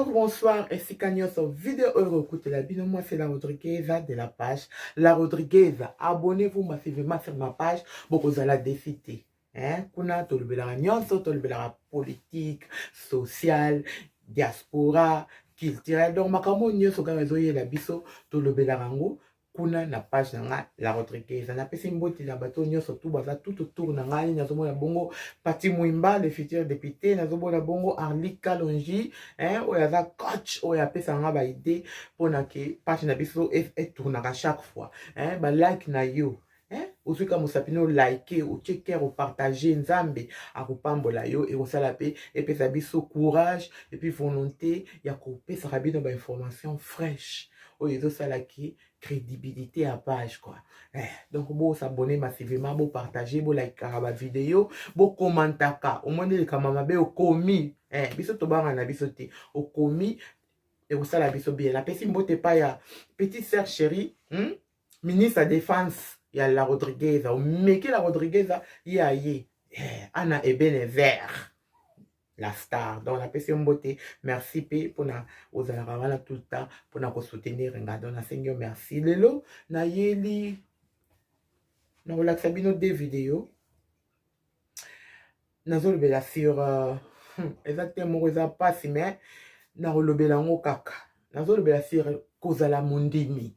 Bonjour, bonsoir, et si sur vidéo écoute la bino, moi c'est la Rodrigueza de la page La Rodrigueza. Abonnez-vous massivement sur ma page, beaucoup vous allez décider. Kuna tolubela nyonso, tolubela politique, social, diaspora, culturel. Donc makamo nyonso kaka zoye la biso tolubela rango. Kuna na page na La Rodrigueza na pesi mboti na bato nyonso tout baza tout autour na ngai nazomona bongo Pati Mwimba le futur député nazomona bongo Arlie Kalonji oyo aza coach oyo apesa nga ba idée pona ke page na biso tournera chaque fois ba like na yo Osuka musapino like ou checker ou partager nzambe akupambola yo et osala pe et pesa biso courage et puis volonté ya kopesa rabino ba information fraîche oyo sala ki crédibilité à page quoi. Donc vous s'abonner massivement, vous partager, vous liker la vidéo, vous commenter au moins les kamamabe au commis biso to banga na biso te au commis et vous ça la biso bien la personne bote pas ya petite sœur chérie ministre de défense ya La Rodrigueza ou meke La Rodrigueza ya ye ana ebene vert la star. Donc la personne beauté, merci P pour na aux alarabala tout le temps pour na soutenir regardons na Seigneur merci lelo na yeli na relaxa bino des vidéos na zolbela sur exactement eza pas si mais na rolobela ngo kaka na zolbela sur kozala mondimi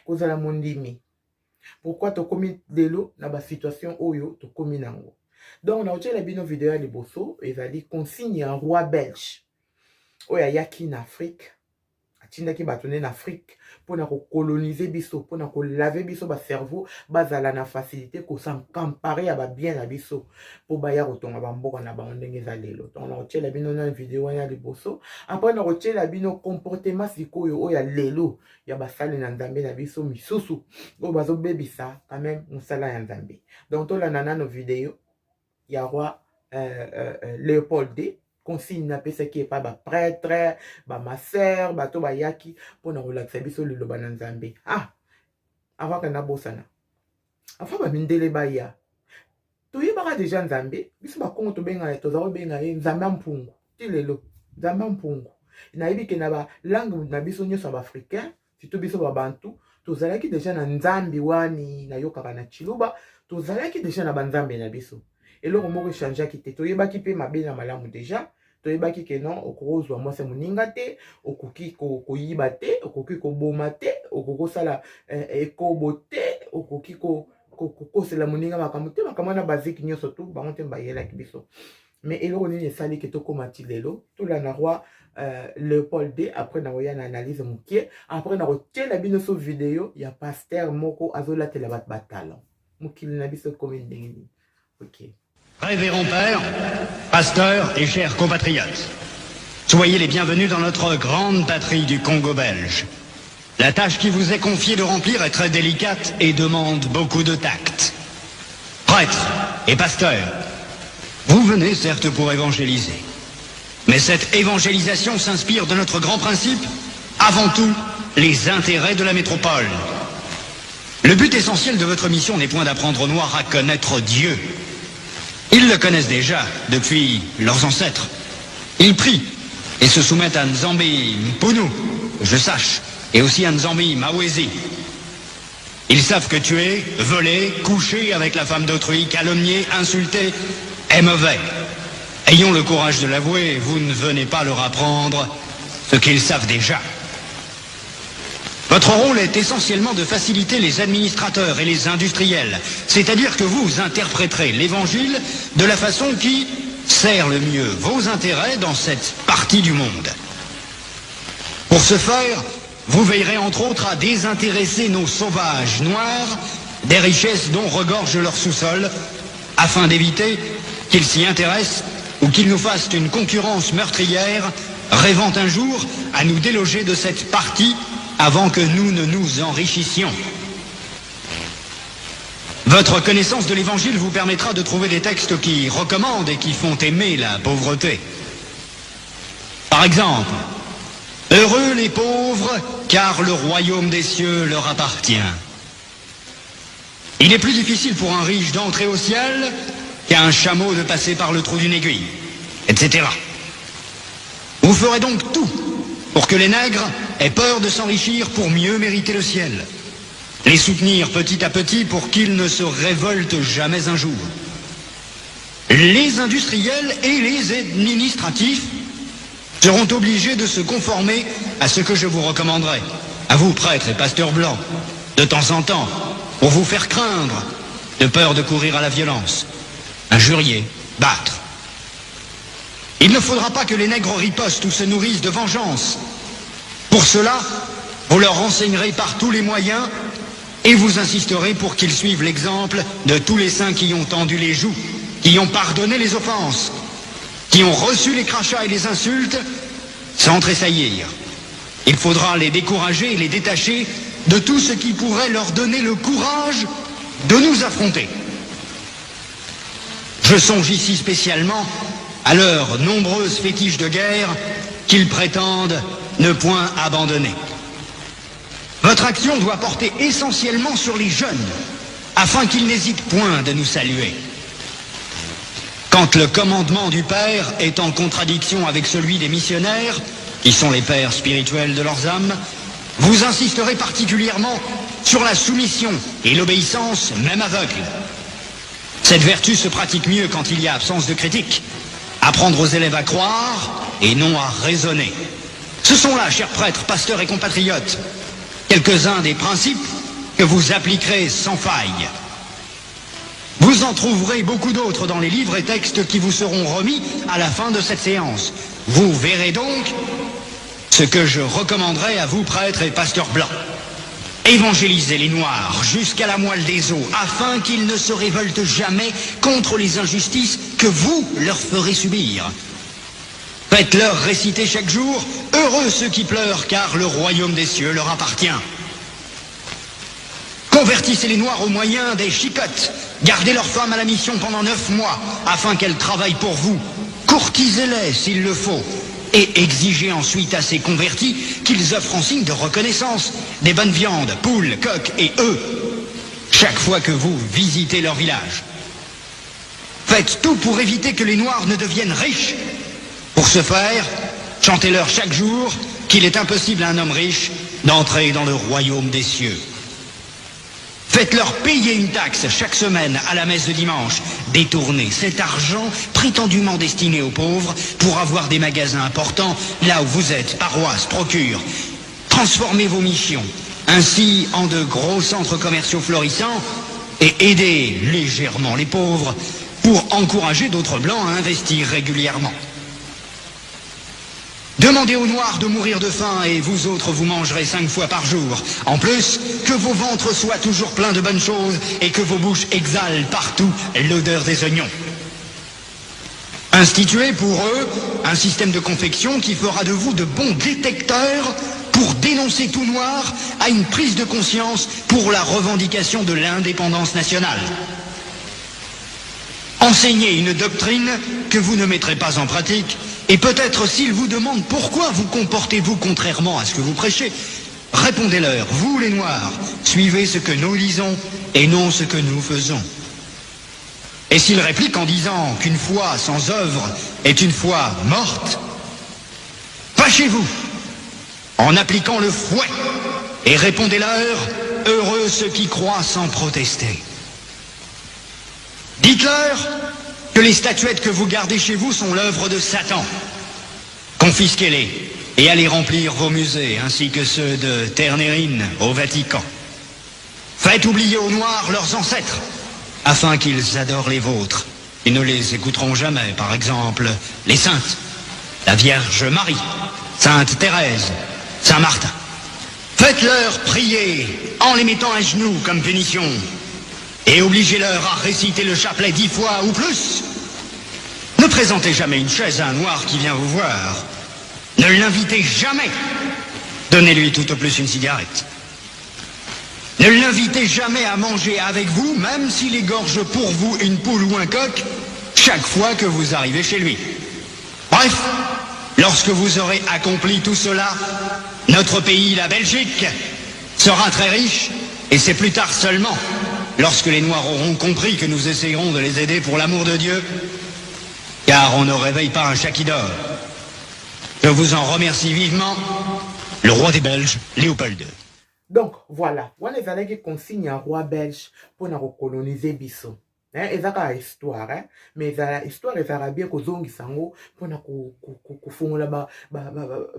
kozala mondimi pourquoi to komi lelo na ba situation oyo to komi nango. Donc, on a retiré la bino vidéo à Liboso, et ça dit consigne un roi belge. Oya yaki en Afrique, atinda ki batone en Afrique, pour na coloniser biso, pour na laver biso ba cerveau, bazala na facilité ko s'emparer à ba bien la biso, pour ba ya rotonga ba mboka na ba ndenge za lelo. Donc, on a retiré la bino na vidéo à Liboso. Après, on a retiré la bino comportement sikoyo oya lelo, ya ba sale na nzambe na biso misusu. Go bazo bebisa quand même musala ya nzambe. Donc, to la nana no vidéo il y a roi Léopold D. Consigne n'a pas ce qui est pas ba prêtre, ba masseur, ba to ba yaki pour nous relaxer biso le bananzambe. Avant qu'on a bossana. Enfin ba mindele ba ya. To yebaka déjà nzambe, biso ba kongo to benga to za benga nzambe mpungu. Ti lelo, nzambe mpungu. Na yebi ke na ba langue na biso nyoso ba africain, surtout biso ba bantu, to zalaki déjà na nzambe wani na yokaka na chiluba, to zalaki déjà na banzambe na biso. Et là, on m'a changé qui était. Tu yeba qui peut m'abéna malamu déjà. Tu yeba qui que non, au cause moi c'est mon ingate, au kuki ko yibate, au kuki ko bomate, au koko sala eko bote, au kuki ko c'est la moninga makamute, makamana basique nyo surtout, bangote mbayela kibiso. Mais et là on est sali que to komati lelo, to la na roi Léopold D. Après na roya na analyse mukie, après na rotie la bino so vidéo, ya pasteur moko azola te la batalon. Mukil na biso commune dengi. OK. Révérend Père, pasteur et chers compatriotes, soyez les bienvenus dans notre grande patrie du Congo belge. La tâche qui vous est confiée de remplir est très délicate et demande beaucoup de tact. Prêtres et pasteurs, vous venez certes pour évangéliser. Mais cette évangélisation s'inspire de notre grand principe, avant tout, les intérêts de la métropole. Le but essentiel de votre mission n'est point d'apprendre aux Noirs à connaître Dieu. Ils le connaissent déjà depuis leurs ancêtres. Ils prient et se soumettent à Nzambi Mpunu, je sache, et aussi à Nzambi Mawezi. Ils savent que tuer, voler, coucher avec la femme d'autrui, calomnier, insulter est mauvais. Ayons le courage de l'avouer, vous ne venez pas leur apprendre ce qu'ils savent déjà. Votre rôle est essentiellement de faciliter les administrateurs et les industriels, c'est-à-dire que vous interpréterez l'évangile de la façon qui sert le mieux vos intérêts dans cette partie du monde. Pour ce faire, vous veillerez entre autres à désintéresser nos sauvages noirs des richesses dont regorge leur sous-sol, afin d'éviter qu'ils s'y intéressent ou qu'ils nous fassent une concurrence meurtrière, rêvant un jour à nous déloger de cette partie avant que nous ne nous enrichissions. Votre connaissance de l'Évangile vous permettra de trouver des textes qui recommandent et qui font aimer la pauvreté. Par exemple, « Heureux les pauvres, car le royaume des cieux leur appartient. » Il est plus difficile pour un riche d'entrer au ciel qu'à un chameau de passer par le trou d'une aiguille, etc. Vous ferez donc tout pour que les nègres aient peur de s'enrichir pour mieux mériter le ciel. Les soutenir petit à petit pour qu'ils ne se révoltent jamais un jour. Les industriels et les administratifs seront obligés de se conformer à ce que je vous recommanderai, à vous prêtres et pasteurs blancs, de temps en temps, pour vous faire craindre, de peur de courir à la violence, injurier, battre. Il ne faudra pas que les nègres ripostent ou se nourrissent de vengeance. Pour cela, vous leur renseignerez par tous les moyens et vous insisterez pour qu'ils suivent l'exemple de tous les saints qui ont tendu les joues, qui ont pardonné les offenses, qui ont reçu les crachats et les insultes sans tressaillir. Il faudra les décourager et les détacher de tout ce qui pourrait leur donner le courage de nous affronter. Je songe ici spécialement à leurs nombreuses fétiches de guerre qu'ils prétendent ne point abandonner. Votre action doit porter essentiellement sur les jeunes, afin qu'ils n'hésitent point de nous saluer. Quand le commandement du Père est en contradiction avec celui des missionnaires, qui sont les pères spirituels de leurs âmes, vous insisterez particulièrement sur la soumission et l'obéissance, même aveugle. Cette vertu se pratique mieux quand il y a absence de critique. Apprendre aux élèves à croire et non à raisonner. Ce sont là, chers prêtres, pasteurs et compatriotes, quelques-uns des principes que vous appliquerez sans faille. Vous en trouverez beaucoup d'autres dans les livres et textes qui vous seront remis à la fin de cette séance. Vous verrez donc ce que je recommanderai à vous, prêtres et pasteurs blancs. Évangélisez les Noirs jusqu'à la moelle des os, afin qu'ils ne se révoltent jamais contre les injustices que vous leur ferez subir. Faites-leur réciter chaque jour « Heureux ceux qui pleurent, car le royaume des cieux leur appartient ». Convertissez les Noirs au moyen des chicottes. Gardez leurs femmes à la mission pendant 9 mois, afin qu'elles travaillent pour vous. Courtisez-les s'il le faut. Et exigez ensuite à ces convertis qu'ils offrent en signe de reconnaissance des bonnes viandes, poules, coqs et œufs, chaque fois que vous visitez leur village. Faites tout pour éviter que les Noirs ne deviennent riches. Pour ce faire, chantez-leur chaque jour qu'il est impossible à un homme riche d'entrer dans le royaume des cieux. Faites-leur payer une taxe chaque semaine à la messe de dimanche. Détournez cet argent prétendument destiné aux pauvres pour avoir des magasins importants là où vous êtes, paroisses, procures. Transformez vos missions ainsi en de gros centres commerciaux florissants et aidez légèrement les pauvres pour encourager d'autres blancs à investir régulièrement. Demandez aux Noirs de mourir de faim et vous autres vous mangerez 5 fois par jour. En plus, que vos ventres soient toujours pleins de bonnes choses et que vos bouches exhalent partout l'odeur des oignons. Instituez pour eux un système de confection qui fera de vous de bons détecteurs pour dénoncer tout Noir à une prise de conscience pour la revendication de l'indépendance nationale. Enseignez une doctrine que vous ne mettrez pas en pratique, et peut-être s'ils vous demandent pourquoi vous comportez-vous contrairement à ce que vous prêchez, répondez-leur, vous les Noirs, suivez ce que nous lisons et non ce que nous faisons. Et s'ils répliquent en disant qu'une foi sans œuvre est une foi morte, fâchez-vous en appliquant le fouet et répondez-leur, heureux ceux qui croient sans protester. Dites-leur que les statuettes que vous gardez chez vous sont l'œuvre de Satan. Confisquez-les et allez remplir vos musées, ainsi que ceux de Ternérine au Vatican. Faites oublier aux Noirs leurs ancêtres, afin qu'ils adorent les vôtres. Ils ne les écouteront jamais, par exemple, les saintes, la Vierge Marie, Sainte Thérèse, Saint Martin. Faites-leur prier en les mettant à genoux comme punition. Et obligez-leur à réciter le chapelet 10 fois ou plus. Ne présentez jamais une chaise à un Noir qui vient vous voir. Ne l'invitez jamais. Donnez-lui tout au plus une cigarette. Ne l'invitez jamais à manger avec vous, même s'il égorge pour vous une poule ou un coq, chaque fois que vous arrivez chez lui. Bref, lorsque vous aurez accompli tout cela, notre pays, la Belgique, sera très riche, et c'est plus tard seulement, lorsque les Noirs auront compris que nous essayerons de les aider pour l'amour de Dieu, car on ne réveille pas un chat qui dort. Je vous en remercie vivement, le roi des Belges, Léopold II. Donc, voilà. On est allé qui consigne un roi belge pour nous coloniser biso. Et ça a histoire, hein? Mais ça histoire est arabien ko zongi sango pour na ko fongola ba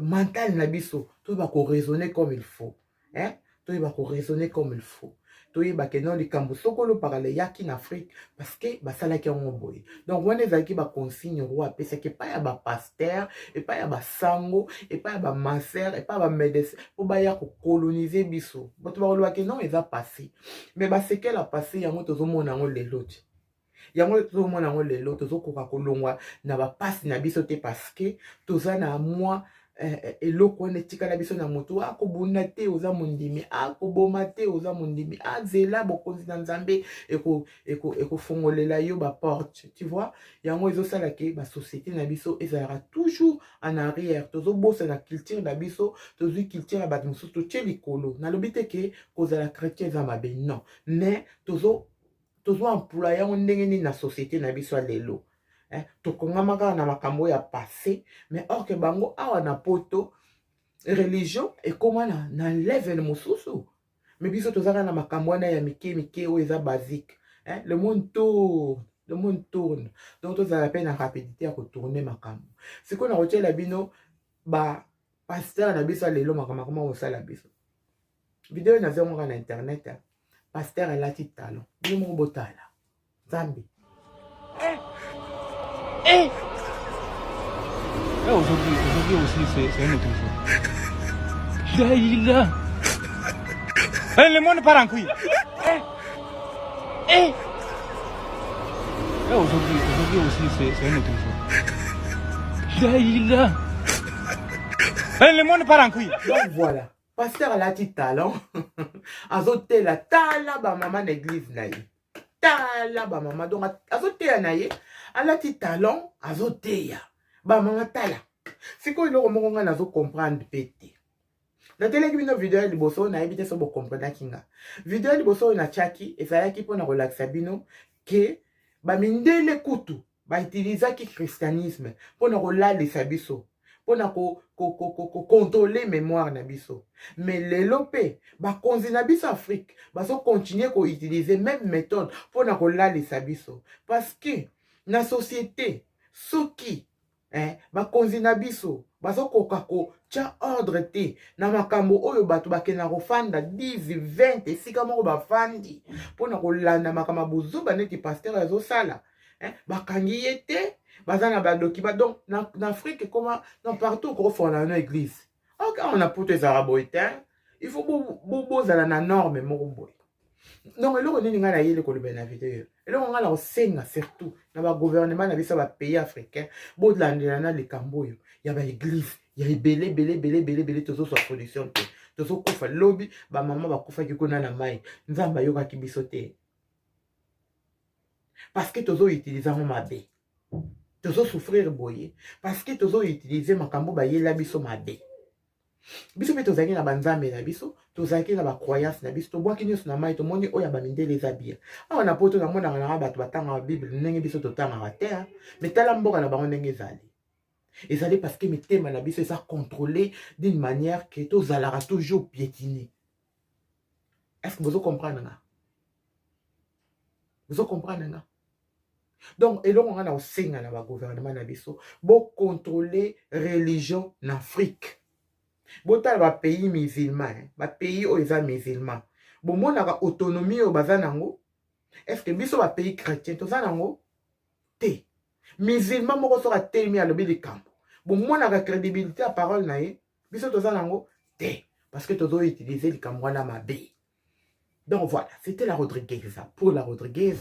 mental na biso. Tout va ko raisonner comme il faut, hein? Tout va ko raisonner comme il faut. Tout va que non les kambusoko lo parler yaki en Afrique parce que ba sala ki on boy. Donc on est allé ba consigne roi parce que pas ya ba pasteur et pas ya ba sango et pas ya ba master et pas ba médecin pour ba ya ko coloniser biso. Bon tu va lo que non il va passer. Mais ba c'est qu'elle a passé yango tozo mona ngo les lots. Yango tozomona ngo lelo tozokoka kolongwa na bapasi na biso te parce que toza na mwa eloko wana etikala biso na moto akobunda te oza mondimi akoboma te oza mondimi azela bokonzi na nzambe ekofongolela yo baporte tu vois yango ezosala ke basociété na biso ezalaka toujours en arrière tozobosa na culture na biso tozwi culture ya bato mosusu totie likolo nalobi te ke kozala chrétien eza mabe non mais tozo employé on ndenge na société na biso lelo to kongamaka na makambo ya passé mais or que bango awa na poto religion et comment na level mosusu mais biso tozaka na makambo na ya mike o eza basique le monde tourne donc tozala pe na rapidité ya retourner makambo siko na rotiela bino ba pasteur na biso lelo makambo osala biso vidéo na zonga na internet pasteur elati talon bino moko botala Zambi aujourd'hui aussi c'est un autre jour. Là. Le monde part en couille. Aujourd'hui aussi c'est un autre jour. Là. Le monde part en couille. Donc voilà. Pasteur elati talon azotela tala ba maman l'église na ye tala ba maman donc azoteya na ye alati talon azoteya ba maman tala sikoyo eloko moko nga nazo comprendre pete nateleki bino video ya liboso nayebi te so bokomprenaki nga video ya liboso oyo natiaki ezalaki mpona kolakisa bino ke bamindele kutu baitilizaki christianisme mpona kolalisa biso mpona contrôler mémoire na biso mais lelo pe bakonzi na biso Afrique bazo continuer ko utiliser même méthode mpona kolalisa biso parce que na société soki bakonzi na biso bazo koka ko tia ordre te na makambo oyo bato bakena kofanda 10 20 esika moko bafandi mpona kolanda makambo bozuba neti pasteur azosala bakangi ye te baza na badokiba donc na Afrique comment non partout ko fona na église ok on a pour tes arabes il faut bozala na norme moko boy donc eloko nini nga na yele koloba na vidéo eloko nga na osenga surtout na ba gouvernement na biso ba pays africain bolandela na likambo oyo ya ba église ya belé tozo so solution te tozo kufa lobby ba mama bakufa kikona na mai nzamba yoka kibiso te parce que tozo utiliser en mabe tozo souffrir boye parce que tozo utiliser makambo ba yela biso mabe biso pe tozaki na banzambe na biso tozaki na ba croyance na biso tobwaki nyonso na mai tomoni oya ba mindele eza bien awa na poto na mona na bato batanga bible ndenge biso totanga te mais tala mboka na bango ndenge ezali parce que mitema na biso eza contrôlé d'une manière que tozalara toujours piétiné. Est-ce que vous comprenez nga? Vous comprenez nga? Donc eloko nga na osenga na ba gouvernement na biso bo contrôler religion en Afrique. Botala ba pays musulman, ba pays oyo eza musulman. Bo monaka autonomie oyo baza nango. Est-ce que biso ba pays chrétien toza nango? Te. Musulman moko soka telemi alobi likambo. Bo monaka crédibilité à parole na ye, biso toza nango te parce que tozo utiliser likambo wana mabe. Donc voilà, c'était la Rodriguez pour la Rodriguez.